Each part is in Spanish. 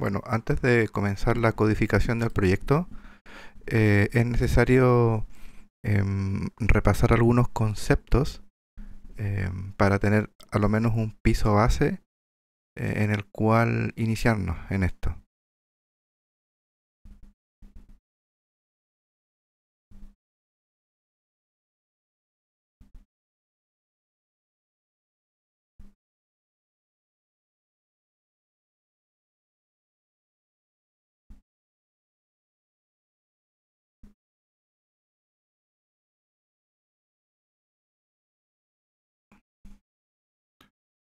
Bueno, antes de comenzar la codificación del proyecto, es necesario repasar algunos conceptos para tener a lo menos un piso base en el cual iniciarnos en esto.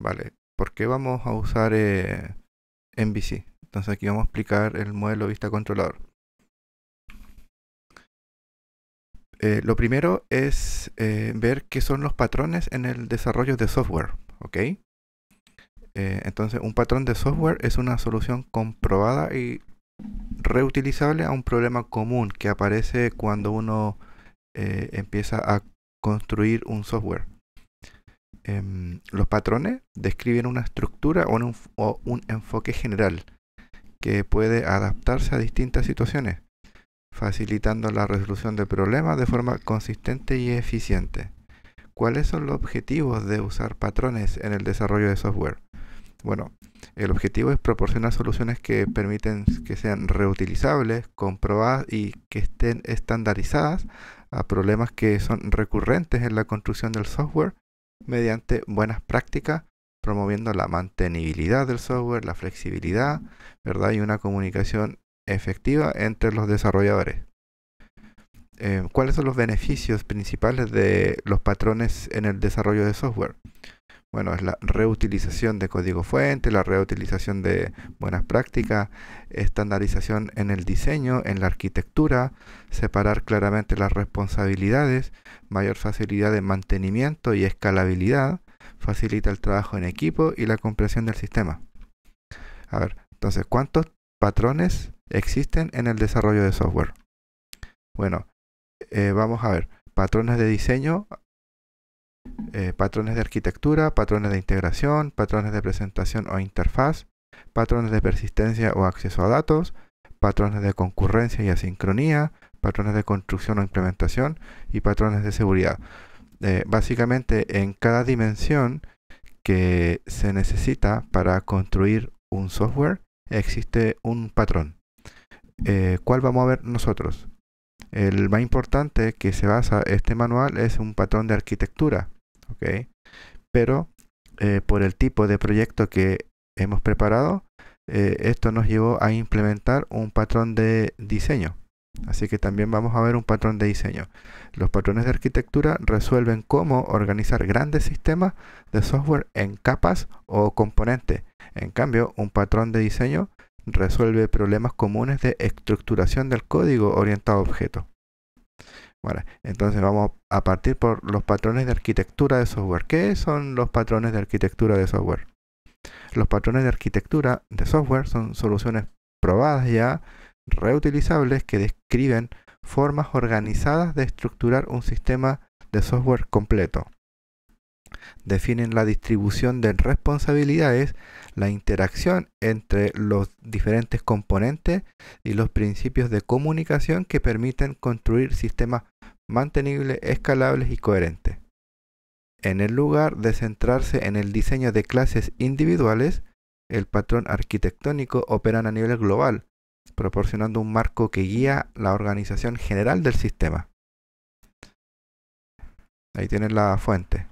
Vale, ¿por qué vamos a usar MVC? Entonces aquí vamos a explicar el modelo vista controlador. Lo primero es ver qué son los patrones en el desarrollo de software, ¿ok? Entonces, un patrón de software es una solución comprobada y reutilizable a un problema común que aparece cuando uno empieza a construir un software. Los patrones describen una estructura o un enfoque general que puede adaptarse a distintas situaciones, facilitando la resolución de problemas de forma consistente y eficiente. ¿Cuáles son los objetivos de usar patrones en el desarrollo de software? Bueno, el objetivo es proporcionar soluciones que permiten que sean reutilizables, comprobadas y que estén estandarizadas a problemas que son recurrentes en la construcción del software mediante buenas prácticas, promoviendo la mantenibilidad del software, la flexibilidad, ¿verdad? Y una comunicación efectiva entre los desarrolladores. ¿Cuáles son los beneficios principales de los patrones en el desarrollo de software? Bueno, es la reutilización de código fuente, la reutilización de buenas prácticas, estandarización en el diseño, en la arquitectura, separar claramente las responsabilidades, mayor facilidad de mantenimiento y escalabilidad, facilita el trabajo en equipo y la comprensión del sistema. A ver, entonces, ¿cuántos patrones existen en el desarrollo de software? Bueno, vamos a ver, patrones de diseño, patrones de arquitectura, patrones de integración, patrones de presentación o interfaz, patrones de persistencia o acceso a datos, patrones de concurrencia y asincronía, patrones de construcción o implementación y patrones de seguridad. Básicamente en cada dimensión que se necesita para construir un software existe un patrón. ¿Cuál vamos a ver nosotros? El más importante que se basa este manual es un patrón de arquitectura, ¿ok? Pero por el tipo de proyecto que hemos preparado, esto nos llevó a implementar un patrón de diseño. Así que también vamos a ver un patrón de diseño. Los patrones de arquitectura resuelven cómo organizar grandes sistemas de software en capas o componentes. En cambio, un patrón de diseño resuelve problemas comunes de estructuración del código orientado a objetos. Bueno, entonces vamos a partir por los patrones de arquitectura de software. ¿Qué son los patrones de arquitectura de software? Los patrones de arquitectura de software son soluciones probadas ya, reutilizables, que describen formas organizadas de estructurar un sistema de software completo. Definen la distribución de responsabilidades, la interacción entre los diferentes componentes y los principios de comunicación que permiten construir sistemas mantenibles, escalables y coherentes. En el lugar de centrarse en el diseño de clases individuales, el patrón arquitectónico opera a nivel global, proporcionando un marco que guía la organización general del sistema. Ahí tienen la fuente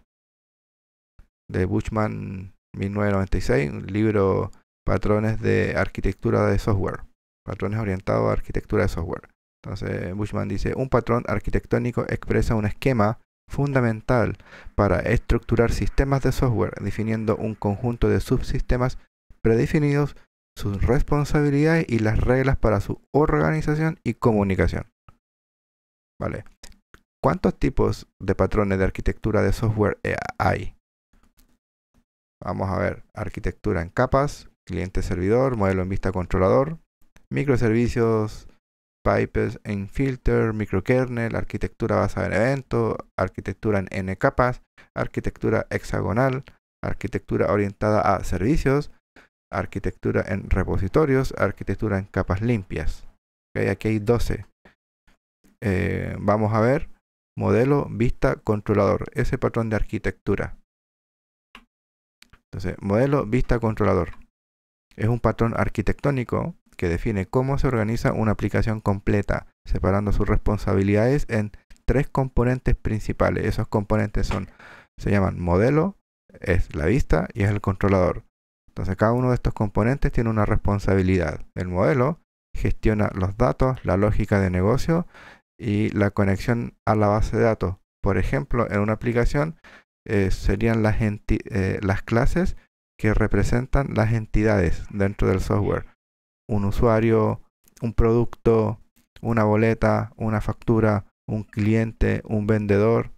de Buchman 1996, un libro Patrones de Arquitectura de Software, patrones orientados a arquitectura de software. Entonces Buchman dice, un patrón arquitectónico expresa un esquema fundamental para estructurar sistemas de software, definiendo un conjunto de subsistemas predefinidos, sus responsabilidades y las reglas para su organización y comunicación. Vale. ¿Cuántos tipos de patrones de arquitectura de software hay? Vamos a ver, arquitectura en capas, cliente-servidor, modelo en vista controlador, microservicios, pipes en filter, microkernel, arquitectura basada en eventos, arquitectura en n capas, arquitectura hexagonal, arquitectura orientada a servicios, arquitectura en repositorios, arquitectura en capas limpias. ¿Okay? Aquí hay 12. Vamos a ver modelo, vista, controlador, ese patrón de arquitectura. Entonces, modelo, vista, controlador. Es un patrón arquitectónico que define cómo se organiza una aplicación completa, separando sus responsabilidades en 3 componentes principales. Esos componentes se llaman modelo, es la vista y es el controlador. Entonces cada uno de estos componentes tiene una responsabilidad. El modelo gestiona los datos, la lógica de negocio y la conexión a la base de datos. Por ejemplo, en una aplicación serían las clases que representan las entidades dentro del software. Un usuario, un producto, una boleta, una factura, un cliente, un vendedor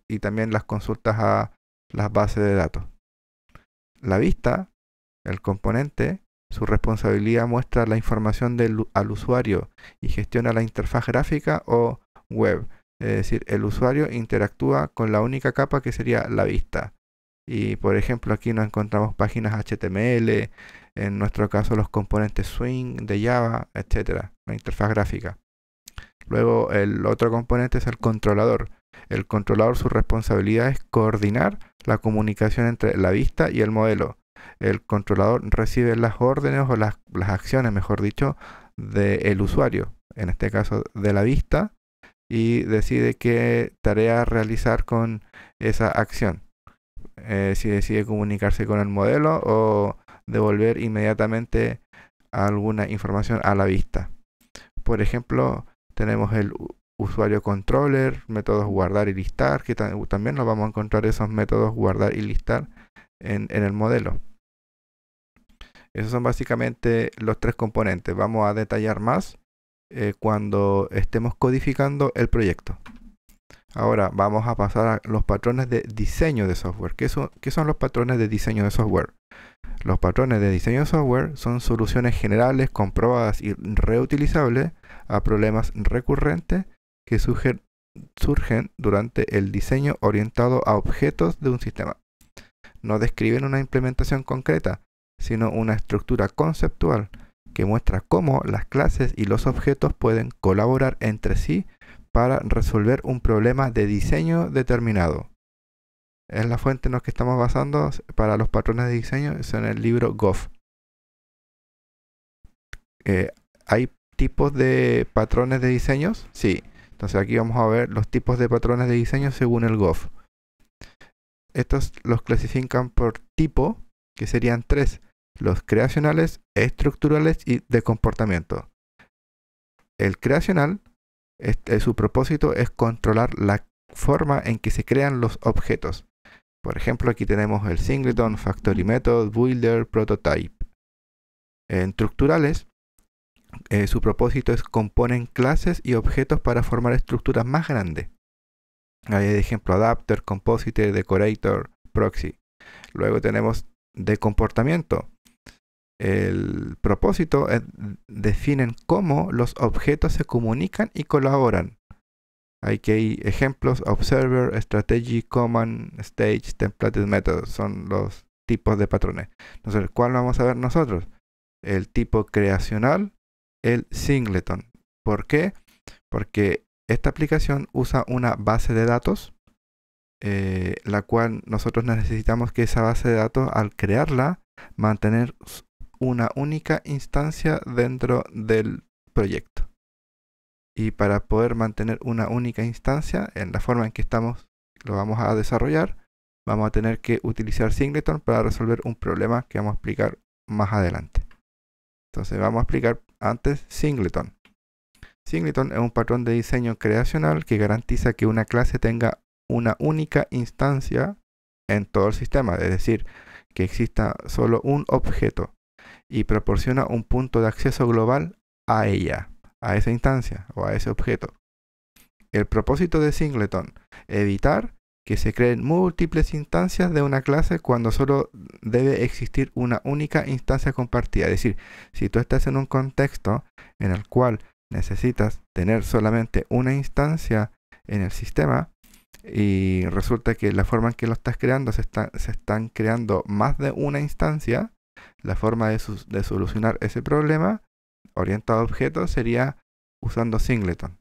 y también las consultas a las bases de datos. La vista, el componente, su responsabilidad muestra la información al usuario y gestiona la interfaz gráfica o web. Es decir, el usuario interactúa con la única capa que sería la vista. Y por ejemplo aquí nos encontramos páginas HTML, en nuestro caso los componentes Swing de Java, etc. La interfaz gráfica. Luego el otro componente es el controlador. El controlador, su responsabilidad es coordinar la comunicación entre la vista y el modelo. El controlador recibe las órdenes o las acciones, mejor dicho, del usuario, en este caso de la vista, y decide qué tarea realizar con esa acción. Si decide comunicarse con el modelo o devolver inmediatamente alguna información a la vista. Por ejemplo, tenemos el usuario controller, métodos guardar y listar, que también nos vamos a encontrar esos métodos guardar y listar en el modelo. Esos son básicamente los 3 componentes. Vamos a detallar más cuando estemos codificando el proyecto. Ahora vamos a pasar a los patrones de diseño de software. ¿Qué son los patrones de diseño de software? Los patrones de diseño de software son soluciones generales, comprobadas y reutilizables a problemas recurrentes que surgen durante el diseño orientado a objetos de un sistema. No describen una implementación concreta, sino una estructura conceptual que muestra cómo las clases y los objetos pueden colaborar entre sí para resolver un problema de diseño determinado. Es la fuente en la que estamos basando para los patrones de diseño, es en el libro GOF. ¿Hay tipos de patrones de diseños? Sí. Entonces aquí vamos a ver los tipos de patrones de diseño según el GOF. Estos los clasifican por tipo, que serían 3. Los creacionales, estructurales y de comportamiento. El creacional, su propósito es controlar la forma en que se crean los objetos. Por ejemplo, aquí tenemos el singleton, factory method, builder, prototype. En estructurales, su propósito es componen clases y objetos para formar estructuras más grandes. Hay de ejemplo adapter, compositor, decorator, proxy. Luego tenemos de comportamiento. El propósito es definen cómo los objetos se comunican y colaboran. Hay ejemplos: observer, strategy, command, stage, template, method. Son los tipos de patrones. Entonces, ¿cuál vamos a ver nosotros? El tipo creacional, el singleton. ¿Por qué? Porque esta aplicación usa una base de datos, la cual nosotros necesitamos que esa base de datos, al crearla, mantener una única instancia dentro del proyecto. Y para poder mantener una única instancia en la forma en que lo vamos a desarrollar, vamos a tener que utilizar singleton para resolver un problema que vamos a explicar más adelante. Entonces vamos a explicar antes singleton. Singleton es un patrón de diseño creacional que garantiza que una clase tenga una única instancia en todo el sistema, es decir, que exista solo un objeto, y proporciona un punto de acceso global a ella, a esa instancia o a ese objeto. El propósito de singleton: evitar que se creen múltiples instancias de una clase cuando solo debe existir una única instancia compartida. Es decir, si tú estás en un contexto en el cual necesitas tener solamente una instancia en el sistema y resulta que la forma en que lo estás creando se están creando más de una instancia, La forma de solucionar ese problema orientado a objetos sería usando singleton.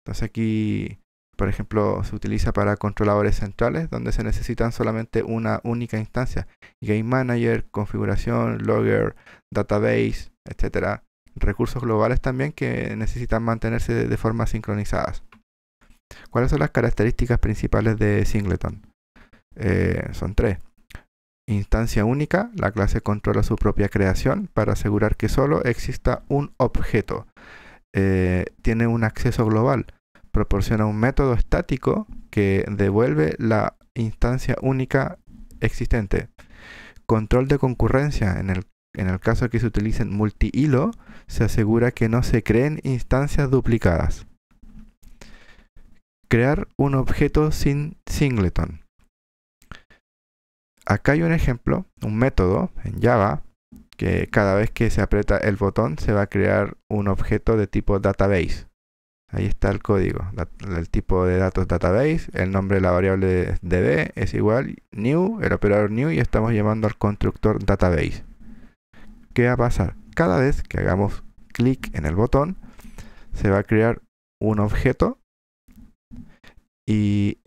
Entonces aquí, por ejemplo, se utiliza para controladores centrales donde se necesitan solamente una única instancia. Game Manager, configuración, logger, database, etcétera. Recursos globales también que necesitan mantenerse de forma sincronizadas. ¿Cuáles son las características principales de singleton? Son tres. Instancia única, la clase controla su propia creación para asegurar que solo exista un objeto. Tiene un acceso global, proporciona un método estático que devuelve la instancia única existente. Control de concurrencia, en el caso que se utilicen multihilo, se asegura que no se creen instancias duplicadas. Crear un objeto sin singleton. Acá hay un ejemplo, un método en Java, que cada vez que se aprieta el botón se va a crear un objeto de tipo database. Ahí está el código, el tipo de datos database, el nombre de la variable db es igual new, el operador new, y estamos llamando al constructor database. ¿Qué va a pasar? Cada vez que hagamos clic en el botón, se va a crear un objeto y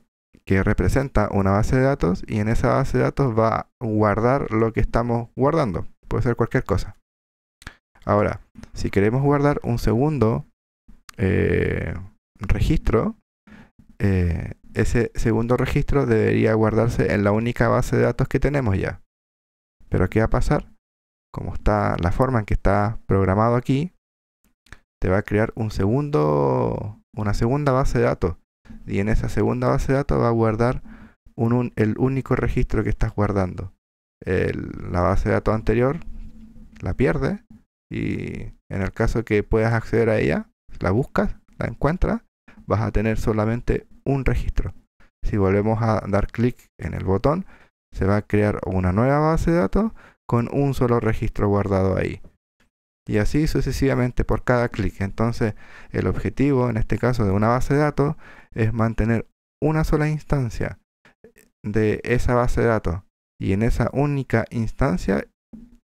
que representa una base de datos, y en esa base de datos va a guardar lo que estamos guardando. Puede ser cualquier cosa. Ahora, si queremos guardar un segundo registro, ese segundo registro debería guardarse en la única base de datos que tenemos ya. Pero ¿qué va a pasar? Como está la forma en que está programado aquí, te va a crear una segunda base de datos, y en esa segunda base de datos va a guardar el único registro que estás guardando. La base de datos anterior la pierde, y en el caso que puedas acceder a ella, la buscas, la encuentras, vas a tener solamente un registro. Si volvemos a dar clic en el botón, se va a crear una nueva base de datos con un solo registro guardado ahí. Y así sucesivamente por cada clic. Entonces, el objetivo, en este caso de una base de datos, es mantener una sola instancia de esa base de datos. Y en esa única instancia,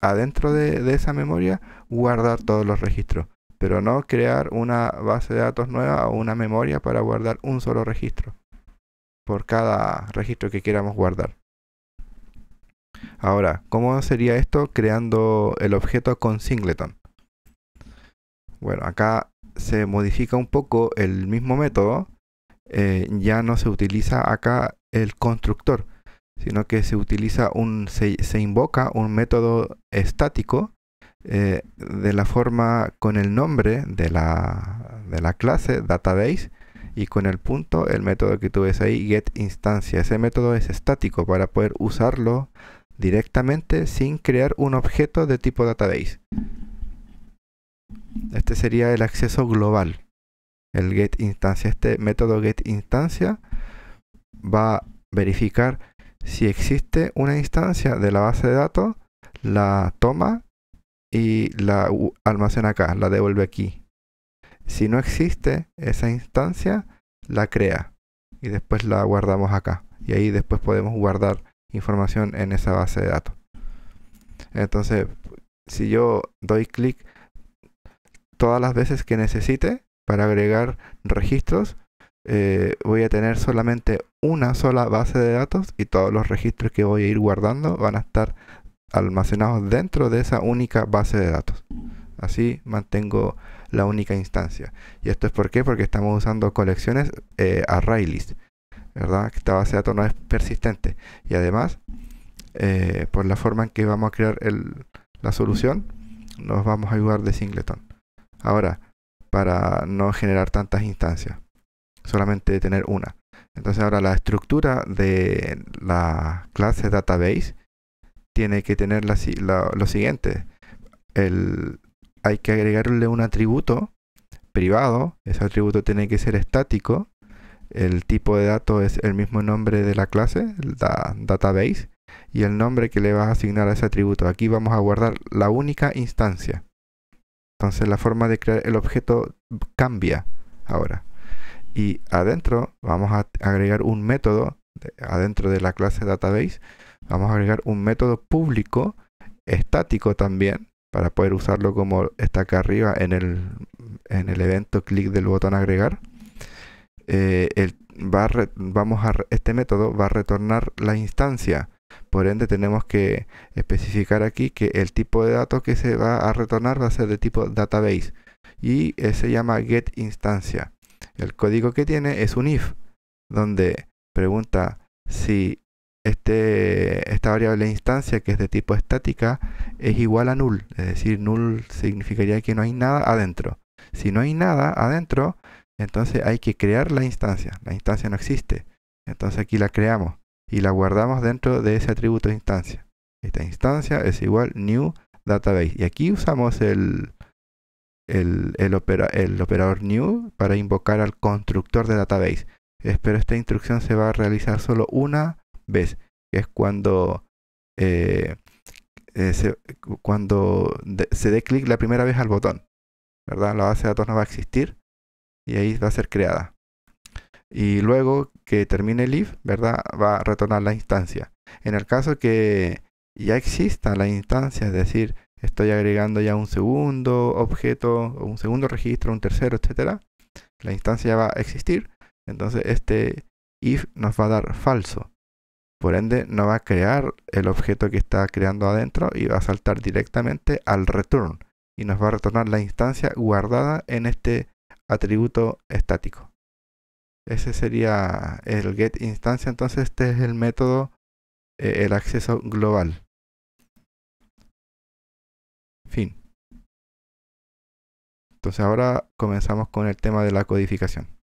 adentro de esa memoria, guardar todos los registros. Pero no crear una base de datos nueva o una memoria para guardar un solo registro por cada registro que queramos guardar. Ahora, ¿cómo sería esto creando el objeto con singleton? Bueno, acá se modifica un poco el mismo método. Ya no se utiliza acá el constructor, sino que se utiliza se invoca un método estático de la forma con el nombre de la clase database, y con el punto el método que tú ves ahí, getInstancia. Ese método es estático para poder usarlo directamente sin crear un objeto de tipo database. Este sería el acceso global, el getInstancia. Este método getInstancia va a verificar si existe una instancia de la base de datos, la toma y la almacena acá, la devuelve aquí. Si no existe esa instancia, la crea y después la guardamos acá. Y ahí después podemos guardar información en esa base de datos. Entonces, si yo doy clic todas las veces que necesite para agregar registros, voy a tener solamente una sola base de datos, y todos los registros que voy a ir guardando van a estar almacenados dentro de esa única base de datos. Así mantengo la única instancia. ¿Y esto es por qué? Porque estamos usando colecciones ArrayList, ¿verdad? Esta base de datos no es persistente. Y además, por la forma en que vamos a crear la solución, nos vamos a ayudar de singleton. Ahora, para no generar tantas instancias, solamente tener una. Entonces ahora la estructura de la clase database tiene que tener lo siguiente. Hay que agregarle un atributo privado. Ese atributo tiene que ser estático. El tipo de datos es el mismo nombre de la clase, database, y el nombre que le vas a asignar a ese atributo. Aquí vamos a guardar la única instancia. Entonces la forma de crear el objeto cambia ahora. Y adentro vamos a agregar un método, adentro de la clase database, vamos a agregar un método público estático también, para poder usarlo como está acá arriba en el evento clic del botón agregar. Este método va a retornar la instancia. Por ende tenemos que especificar aquí que el tipo de datos que se va a retornar va a ser de tipo database y se llama getInstancia. El código que tiene es un if, donde pregunta si esta variable instancia, que es de tipo estática, es igual a null. Es decir, null significaría que no hay nada adentro. Si no hay nada adentro, entonces hay que crear la instancia. La instancia no existe. Entonces aquí la creamos y la guardamos dentro de ese atributo de instancia. Esta instancia es igual new database. Y aquí usamos el operador new para invocar al constructor de database. Pero esta instrucción se va a realizar solo una vez, que es cuando se dé clic la primera vez al botón, ¿verdad? La base de datos no va a existir y ahí va a ser creada. Y luego que termine el if, ¿verdad? Va a retornar la instancia. En el caso que ya exista la instancia, es decir, estoy agregando ya un segundo objeto, un segundo registro, un tercero, etcétera, la instancia ya va a existir. Entonces este if nos va a dar falso. Por ende, no va a crear el objeto que está creando adentro y va a saltar directamente al return y nos va a retornar la instancia guardada en este atributo estático. Ese sería el getInstancia. Entonces este es el método, el acceso global. Fin. Entonces ahora comenzamos con el tema de la codificación.